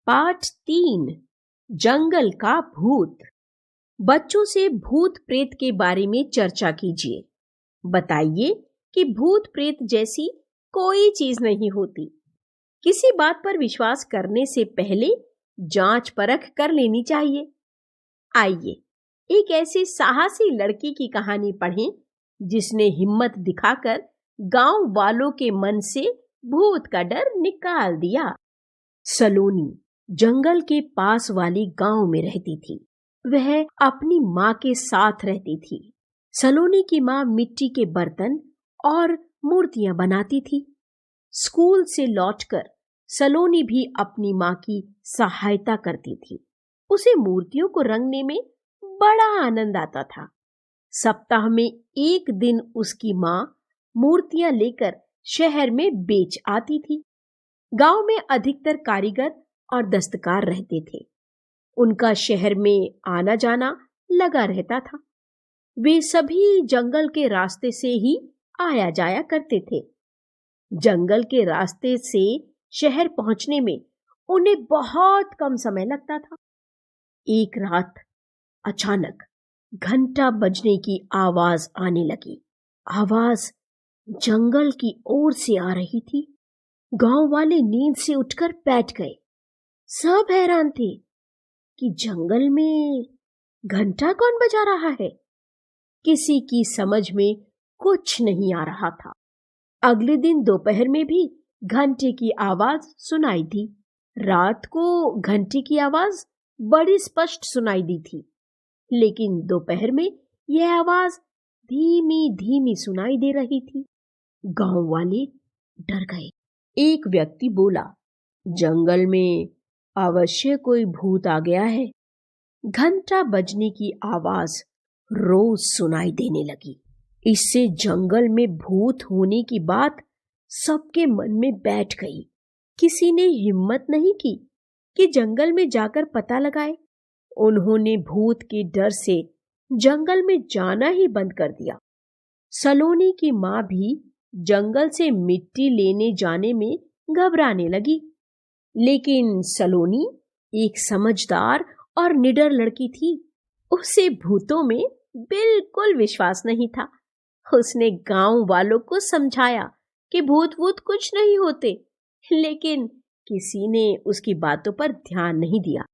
पाठ 3 जंगल का भूत। बच्चों से भूत प्रेत के बारे में चर्चा कीजिए। बताइए कि भूत प्रेत जैसी कोई चीज नहीं होती। किसी बात पर विश्वास करने से पहले जांच परख कर लेनी चाहिए। आइए एक ऐसी साहसी लड़की की कहानी पढ़ें जिसने हिम्मत दिखाकर गांव वालों के मन से भूत का डर निकाल दिया। सलोनी जंगल के पास वाली गांव में रहती थी। वह अपनी माँ के साथ रहती थी। सलोनी की माँ मिट्टी के बर्तन और मूर्तियां बनाती थी। स्कूल से लौटकर सलोनी भी अपनी माँ की सहायता करती थी। उसे मूर्तियों को रंगने में बड़ा आनंद आता था। सप्ताह में एक दिन उसकी माँ मूर्तियां लेकर शहर में बेच आती थी। गांव में अधिकतर कारीगर और दस्तकार रहते थे। उनका शहर में आना जाना लगा रहता था। वे सभी जंगल के रास्ते से ही आया जाया करते थे। जंगल के रास्ते से शहर पहुंचने में उन्हें बहुत कम समय लगता था। एक रात अचानक घंटा बजने की आवाज आने लगी। आवाज जंगल की ओर से आ रही थी। गांव वाले नींद से उठकर बैठ गए। सब हैरान थे कि जंगल में घंटा कौन बजा रहा है। किसी की समझ में कुछ नहीं आ रहा था। अगले दिन दोपहर में भी घंटे की आवाज सुनाई दी। रात को घंटे की आवाज बड़ी स्पष्ट सुनाई दी थी, लेकिन दोपहर में यह आवाज धीमी धीमी सुनाई दे रही थी। गांव वाले डर गए। एक व्यक्ति बोला, जंगल में अवश्य कोई भूत आ गया है। घंटा बजने की आवाज रोज सुनाई देने लगी। इससे जंगल में भूत होने की बात सबके मन में बैठ गई। किसी ने हिम्मत नहीं की कि जंगल में जाकर पता लगाए। उन्होंने भूत के डर से जंगल में जाना ही बंद कर दिया। सलोनी की माँ भी जंगल से मिट्टी लेने जाने में घबराने लगी। लेकिन सलोनी एक समझदार और निडर लड़की थी। उसे भूतों में बिल्कुल विश्वास नहीं था। उसने गांव वालों को समझाया कि भूत वूत कुछ नहीं होते, लेकिन किसी ने उसकी बातों पर ध्यान नहीं दिया।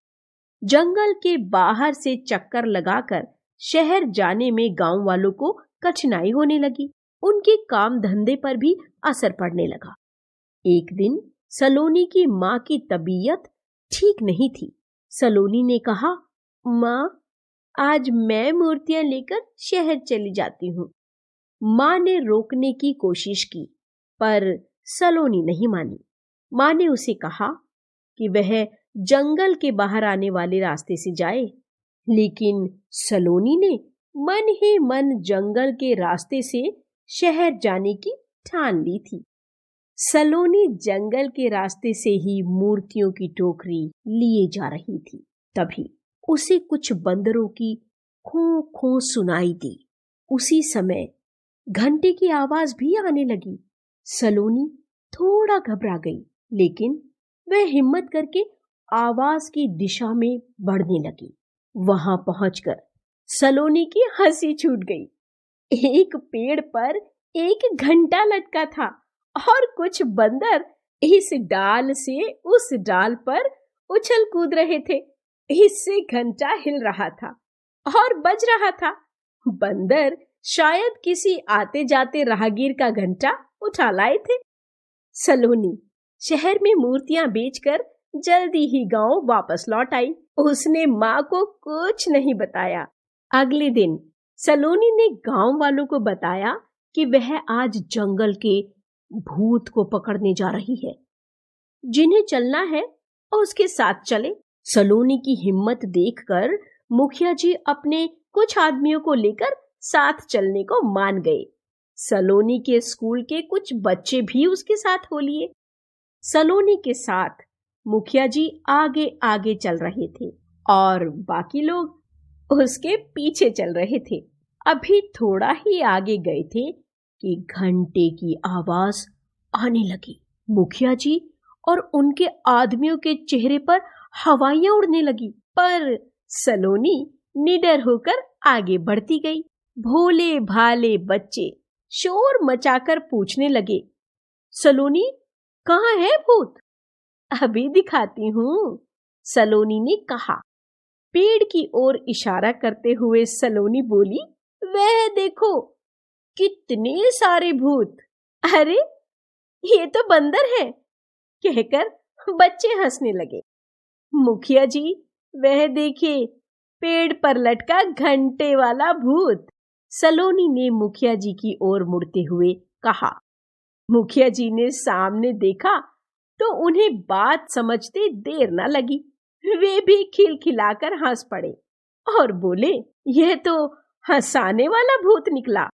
जंगल के बाहर से चक्कर लगाकर शहर जाने में गांव वालों को कठिनाई होने लगी। उनके काम धंधे पर भी असर पड़ने लगा। एक दिन सलोनी की माँ की तबीयत ठीक नहीं थी। सलोनी ने कहा, माँ, आज मैं मूर्तियां लेकर शहर चली जाती हूँ। माँ ने रोकने की कोशिश की, पर सलोनी नहीं मानी। माँ ने उसे कहा कि वह जंगल के बाहर आने वाले रास्ते से जाए, लेकिन सलोनी ने मन ही मन जंगल के रास्ते से शहर जाने की ठान ली थी। सलोनी जंगल के रास्ते से ही मूर्तियों की टोकरी लिए जा रही थी। तभी उसे कुछ बंदरों की खो खो सुनाई दी। उसी समय घंटे की आवाज भी आने लगी। सलोनी थोड़ा घबरा गई, लेकिन वह हिम्मत करके आवाज की दिशा में बढ़ने लगी। वहां पहुंचकर सलोनी की हंसी छूट गई। एक पेड़ पर एक घंटा लटका था और कुछ बंदर इस डाल से उस डाल पर उछल कूद रहे थे। इससे घंटा हिल रहा था और बज रहा था। बंदर शायद किसी आते जाते राहगीर का घंटा उठा लाए थे। सलोनी शहर में मूर्तियां बेचकर जल्दी ही गांव वापस लौट आई। उसने माँ को कुछ नहीं बताया। अगले दिन सलोनी ने गांव वालों को बताया कि वह आज जंगल के भूत को पकड़ने जा रही है। जिन्हें चलना है उसके साथ चले। सलोनी की हिम्मत देखकर मुखिया जी अपने कुछ आदमियों को लेकर साथ चलने को मान गए। सलोनी के स्कूल के कुछ बच्चे भी उसके साथ हो लिए। सलोनी के साथ मुखिया जी आगे आगे चल रहे थे और बाकी लोग उसके पीछे चल रहे थे। अभी थोड़ा ही आगे गए थे कि घंटे की आवाज आने लगी। मुखिया जी और उनके आदमियों के चेहरे पर हवाइयां उड़ने लगी, पर सलोनी निडर होकर आगे बढ़ती गई। भोले भाले बच्चे शोर मचाकर पूछने लगे, सलोनी कहाँ है भूत? अभी दिखाती हूँ, सलोनी ने कहा। पेड़ की ओर इशारा करते हुए सलोनी बोली, वह देखो कितने सारे भूत। अरे ये तो बंदर है, कहकर बच्चे हंसने लगे। मुखिया जी, वह देखिए पेड़ पर लटका घंटे वाला भूत, सलोनी ने मुखिया जी की ओर मुड़ते हुए कहा। मुखिया जी ने सामने देखा तो उन्हें बात समझते देर न लगी। वे भी खिलखिलाकर हंस पड़े और बोले, यह तो हंसाने वाला भूत निकला।